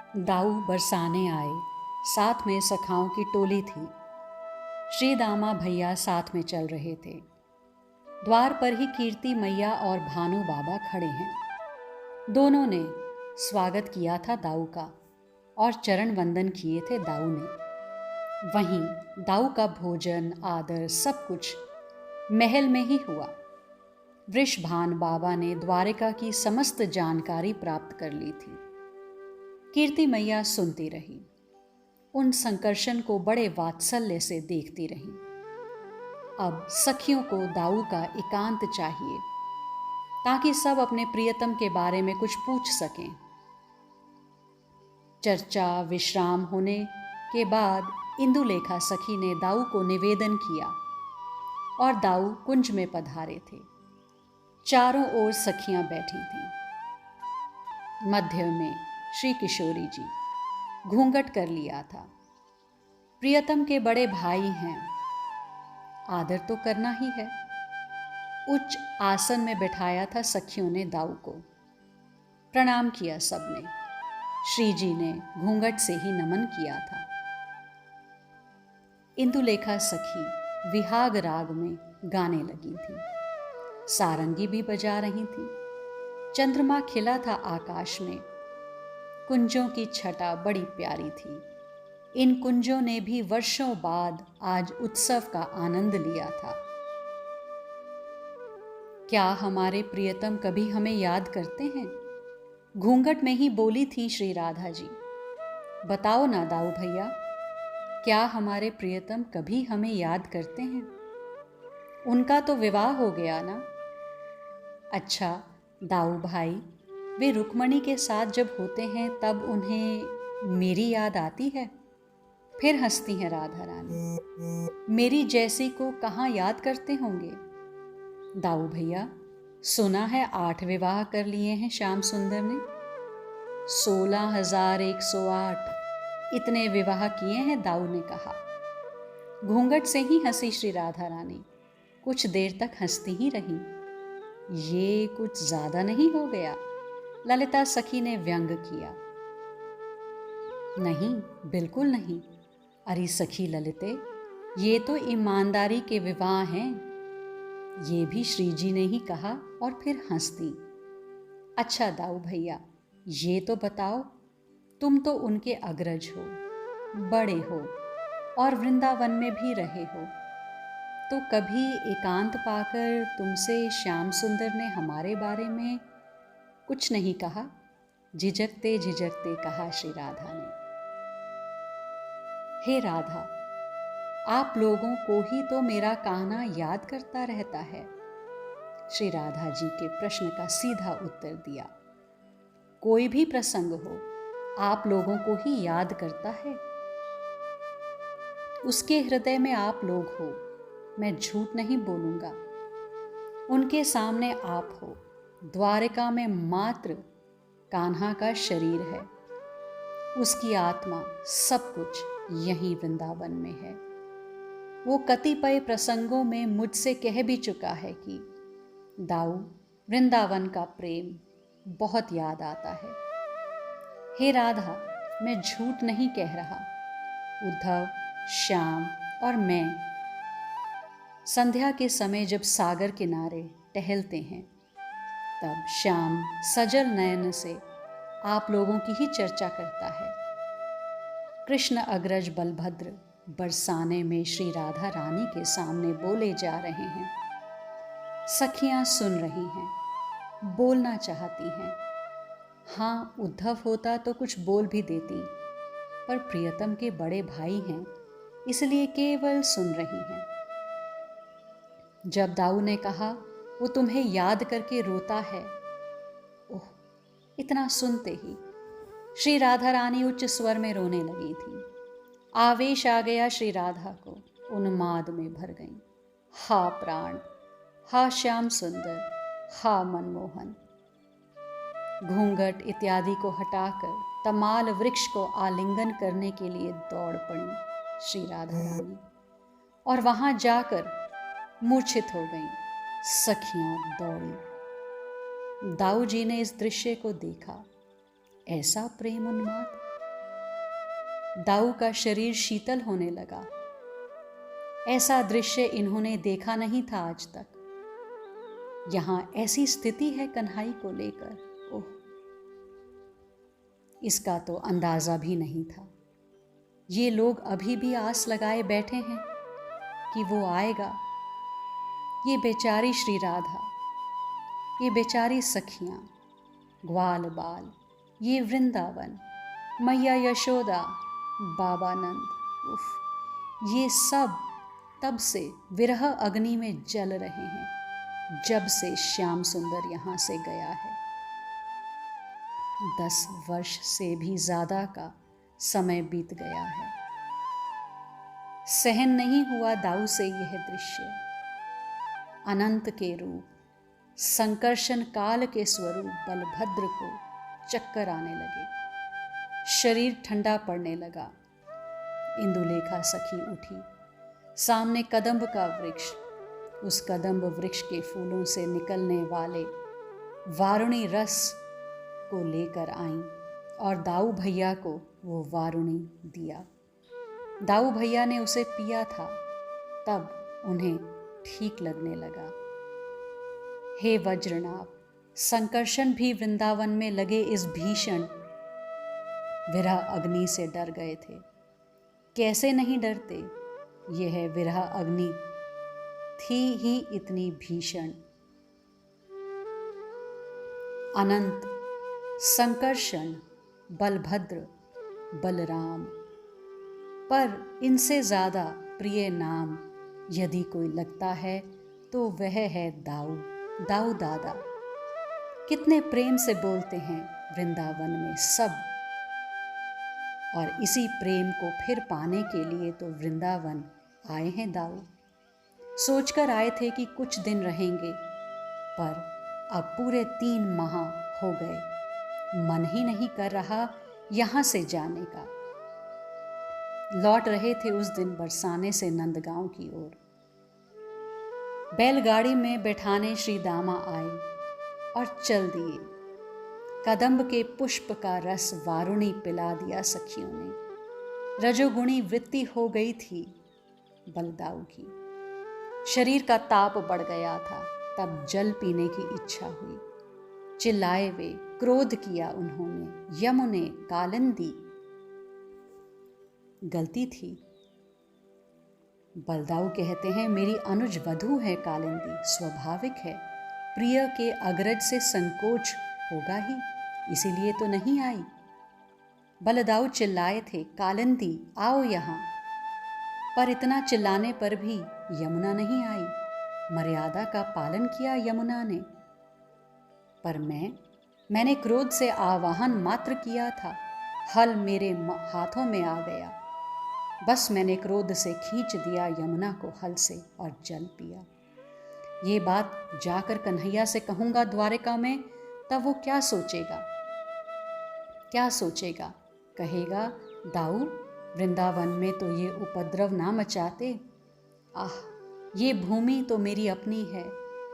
दाऊ बरसाने आए, साथ में सखाओं की टोली थी। श्री दामा भैया साथ में चल रहे थे। द्वार पर ही कीर्ति मैया और भानु बाबा खड़े हैं। दोनों ने स्वागत किया था दाऊ का और चरण वंदन किए थे दाऊ ने। वहीं दाऊ का भोजन आदर सब कुछ महल में ही हुआ। वृषभान बाबा ने द्वारिका की समस्त जानकारी प्राप्त कर ली थी। कीर्ति मैया सुनती रही, उन संकर्षण को बड़े वात्सल्य से देखती रही। अब सखियों को दाऊ का एकांत चाहिए ताकि सब अपने प्रियतम के बारे में कुछ पूछ सकें। चर्चा विश्राम होने के बाद इंदुलेखा सखी ने दाऊ को निवेदन किया और दाऊ कुंज में पधारे थे। चारों ओर सखियां बैठी थीं। मध्य में श्री किशोरी जी, घूंघट कर लिया था। प्रियतम के बड़े भाई हैं, आदर तो करना ही है। उच्च आसन में बैठाया था सखियों ने दाऊ को। प्रणाम किया सबने। श्री जी ने घूंघट से ही नमन किया था। इंदुलेखा सखी विहाग राग में गाने लगी थी। सारंगी भी बजा रही थी। चंद्रमा खिला था आकाश में। कुंजों की छटा बड़ी प्यारी थी। इन कुंजों ने भी वर्षों बाद आज उत्सव का आनंद लिया था। क्या हमारे प्रियतम कभी हमें याद करते हैं? घूंघट में ही बोली थी श्री राधा जी। बताओ ना दाऊ भैया, क्या हमारे प्रियतम कभी हमें याद करते हैं? उनका तो विवाह हो गया ना। अच्छा दाऊ भाई, वे रुक्मणी के साथ जब होते हैं तब उन्हें मेरी याद आती है? फिर हंसती हैं राधा रानी। मेरी जैसी को कहाँ याद करते होंगे? दाऊ भैया, सुना है 8 विवाह कर लिए हैं श्याम सुंदर ने। 16,108 इतने विवाह किए हैं, दाऊ ने कहा। घूंघट से ही हंसी श्री राधा रानी। कुछ देर तक हंसती ही रही। ये कुछ ज्यादा नहीं हो गया? ललिता सखी ने व्यंग किया। नहीं, बिल्कुल नहीं। अरे सखी ललिते, ये तो ईमानदारी के विवाह हैं। ये भी श्री जी ने ही कहा और फिर हंस दी। अच्छा दाऊ भैया, ये तो बताओ, तुम तो उनके अग्रज हो, बड़े हो और वृंदावन में भी रहे हो, तो कभी एकांत पाकर तुमसे श्याम सुंदर ने हमारे बारे में कुछ नहीं कहा? झिझकते झिझकते कहा श्री राधा ने। हे राधा, आप लोगों को ही तो मेरा कान्हा याद करता रहता है। श्री राधा जी के प्रश्न का सीधा उत्तर दिया। कोई भी प्रसंग हो, आप लोगों को ही याद करता है। उसके हृदय में आप लोग हो, मैं झूठ नहीं बोलूंगा। उनके सामने आप हो। द्वारिका में मात्र कान्हा का शरीर है, उसकी आत्मा सब कुछ यहीं वृंदावन में है। वो कतिपय प्रसंगों में मुझसे कह भी चुका है कि दाऊ, वृंदावन का प्रेम बहुत याद आता है। हे राधा, मैं झूठ नहीं कह रहा। उद्धव, श्याम और मैं संध्या के समय जब सागर किनारे टहलते हैं, तब श्याम सजल नयन से आप लोगों की ही चर्चा करता है। कृष्ण अग्रज बलभद्र बरसाने में श्री राधा रानी के सामने बोले जा रहे हैं। सखियां सुन रही हैं, बोलना चाहती हैं। हाँ, उद्धव होता तो कुछ बोल भी देती, पर प्रियतम के बड़े भाई हैं, इसलिए केवल सुन रही हैं। जब दाऊ ने कहा वो तुम्हें याद करके रोता है, ओह, इतना सुनते ही श्री राधा रानी उच्च स्वर में रोने लगी थी। आवेश आ गया श्री राधा को, उन्माद में भर गई। हा प्राण, हा श्याम सुंदर, हा मनमोहन। घूंघट इत्यादि को हटाकर तमाल वृक्ष को आलिंगन करने के लिए दौड़ पड़ी श्री राधा रानी और वहां जाकर मूर्छित हो गईं। सखियां दौड़ी। दाऊ जी ने इस दृश्य को देखा। ऐसा प्रेम उन्माद दाऊ का शरीर शीतल होने लगा। ऐसा दृश्य इन्होंने देखा नहीं था आज तक। यहां ऐसी स्थिति है कन्हई को लेकर, ओह, इसका तो अंदाजा भी नहीं था। ये लोग अभी भी आस लगाए बैठे हैं कि वो आएगा। ये बेचारी श्री राधा, ये बेचारी सखियां, ग्वाल बाल, ये वृंदावन, मैया यशोदा, बाबा नंद, उफ, ये सब तब से विरह अग्नि में जल रहे हैं जब से श्याम सुंदर यहाँ से गया है। 10 वर्ष से भी ज़्यादा का समय बीत गया है। सहन नहीं हुआ दाऊ से यह दृश्य। अनंत के रूप, संकर्षण काल के स्वरूप बलभद्र को चक्कर आने लगे। शरीर ठंडा पड़ने लगा। इंदुलेखा सखी उठी। सामने कदम्ब का वृक्ष, उस कदम्ब वृक्ष के फूलों से निकलने वाले वारुणी रस को लेकर आईं और दाऊ भैया को वो वारुणी दिया। दाऊ भैया ने उसे पिया था, तब उन्हें ठीक लगने लगा। हे वज्रनाभ, संकर्षण भी वृंदावन में लगे इस भीषण विरह अग्नि से डर गए थे। कैसे नहीं डरते? यह विरह अग्नि थी ही इतनी भीषण। अनंत, संकर्षण, बलभद्र, बलराम, पर इनसे ज़्यादा प्रिय नाम यदि कोई लगता है तो वह है दाऊ। दाऊ दादा कितने प्रेम से बोलते हैं वृंदावन में सब, और इसी प्रेम को फिर पाने के लिए तो वृंदावन आए हैं दाऊ। सोचकर आए थे कि कुछ दिन रहेंगे, पर अब पूरे 3 माह हो गए। मन ही नहीं कर रहा यहाँ से जाने का। लौट रहे थे उस दिन बरसाने से नंदगांव की ओर। बैलगाड़ी में बैठाने श्री दामा आए और चल दिए। कदम्ब के पुष्प का रस वारुणी पिला दिया सखियों ने। रजोगुणी वृत्ति हो गई थी बलदाऊ की। शरीर का ताप बढ़ गया था, तब जल पीने की इच्छा हुई। चिल्लाए वे, क्रोध किया उन्होंने। यमुने, कालिंदी, गलती थी। बलदाऊ कहते हैं मेरी अनुज वधू है कालिंदी, स्वाभाविक है। प्रिय के अग्रज से संकोच होगा ही, इसीलिए तो नहीं आई। बलदाऊ चिल्लाए थे, कालिंदी आओ यहाँ, पर इतना चिल्लाने पर भी यमुना नहीं आई। मर्यादा का पालन किया यमुना ने, पर मैंने क्रोध से आवाहन मात्र किया था। हल मेरे हाथों में आ गया, बस मैंने क्रोध से खींच दिया यमुना को हल से और जल पिया। ये बात जाकर कन्हैया से कहूँगा द्वारिका में, तब वो क्या सोचेगा? क्या सोचेगा? कहेगा दाऊ वृंदावन में तो ये उपद्रव ना मचाते। आह, ये भूमि तो मेरी अपनी है,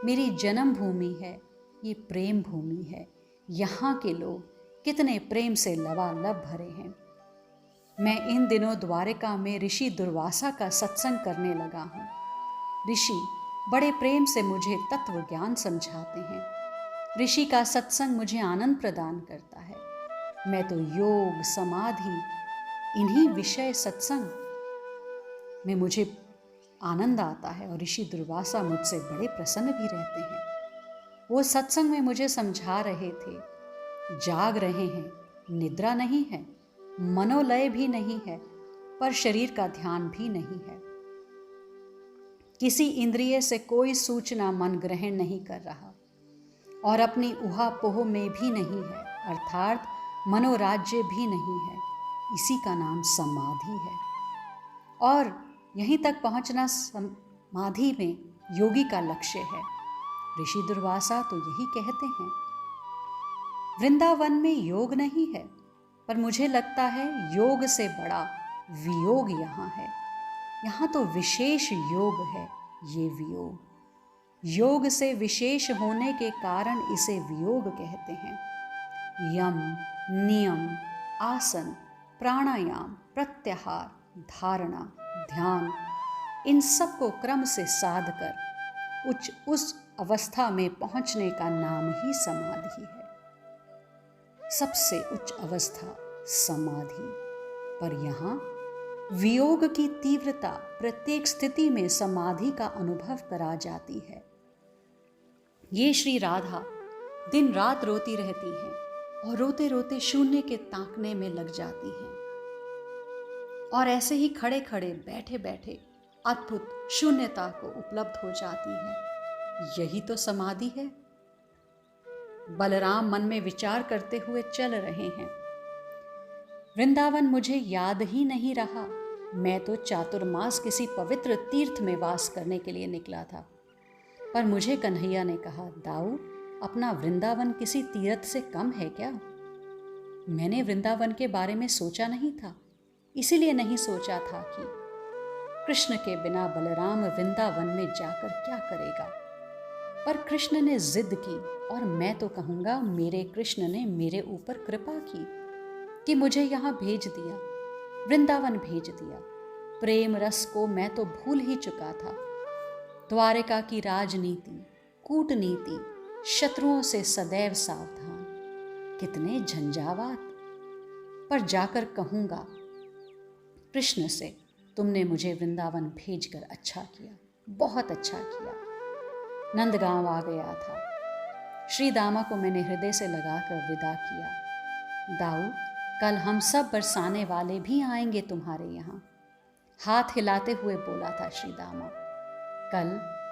मेरी जन्म भूमि है, ये प्रेम भूमि है। यहाँ के लोग कितने प्रेम से लबालब भरे हैं। मैं इन दिनों द्वारिका में ऋषि दुर्वासा का सत्संग करने लगा हूँ। ऋषि बड़े प्रेम से मुझे तत्व ज्ञान समझाते हैं। ऋषि का सत्संग मुझे आनंद प्रदान करता है। मैं तो योग, समाधि, इन्हीं विषय सत्संग में मुझे आनंद आता है, और ऋषि दुर्वासा मुझसे बड़े प्रसन्न भी रहते हैं। वो सत्संग में मुझे समझा रहे थे, जाग रहे हैं, निद्रा नहीं है, मनोलय भी नहीं है, पर शरीर का ध्यान भी नहीं है। किसी इंद्रिय से कोई सूचना मन ग्रहण नहीं कर रहा, और अपनी उहापोह में भी नहीं है, अर्थात मनोराज्य भी नहीं है। इसी का नाम समाधि है, और यहीं तक पहुंचना समाधि में योगी का लक्ष्य है। ऋषि दुर्वासा तो यही कहते हैं। वृंदावन में योग नहीं है, पर मुझे लगता है योग से बड़ा वियोग यहाँ है। यहाँ तो विशेष योग है, ये वियोग। योग से विशेष होने के कारण इसे वियोग कहते हैं। यम, नियम, आसन, प्राणायाम, प्रत्याहार, धारणा, ध्यान, इन सब को क्रम से साध कर उस अवस्था में पहुंचने का नाम ही समाधि है। सबसे उच्च अवस्था समाधि। पर यहाँ वियोग की तीव्रता प्रत्येक स्थिति में समाधि का अनुभव करा जाती है। ये श्री राधा दिन रात रोती रहती हैं और रोते रोते शून्य के ताकने में लग जाती हैं, और ऐसे ही खड़े खड़े बैठे बैठे अद्भुत शून्यता को उपलब्ध हो जाती हैं। यही तो समाधि है। बलराम मन में विचार करते हुए चल रहे हैं, वृंदावन मुझे याद ही नहीं रहा। मैं तो चातुर्मास किसी पवित्र तीर्थ में वास करने के लिए निकला था। पर मुझे कन्हैया ने कहा, दाऊ, अपना वृंदावन किसी तीर्थ से कम है क्या? मैंने वृंदावन के बारे में सोचा नहीं था, इसीलिए नहीं सोचा था कि कृष्ण के बिना बलराम वृंदावन में जाकर क्या करेगा। पर कृष्ण ने जिद की, और मैं तो कहूँगा मेरे कृष्ण ने मेरे ऊपर कृपा की कि मुझे यहाँ भेज दिया, वृंदावन भेज दिया। प्रेम रस को मैं तो भूल ही चुका था। द्वारिका की राजनीति, कूटनीति, शत्रुओं से सदैव सावधान, कितने झंझावात। पर जाकर कहूँगा कृष्ण से, तुमने मुझे वृंदावन भेजकर अच्छा किया, बहुत अच्छा किया। नंदगांव आ गया था। श्री दामा को मैंने हृदय से लगाकर विदा किया। दाऊ, कल हम सब बरसाने वाले भी आएंगे तुम्हारे यहाँ। हाथ हिलाते हुए बोला था श्री दामा। कल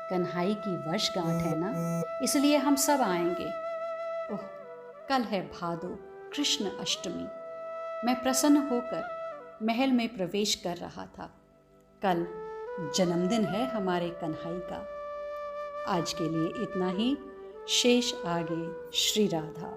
कन्हाई की वर्षगांठ है ना, इसलिए हम सब आएंगे। ओह, कल है भादो कृष्ण अष्टमी। मैं प्रसन्न होकर महल में प्रवेश कर रहा था। कल जन्मदिन है हमारे कन्हाई का। आज के लिए इतना ही। शेष आगे। श्री राधा।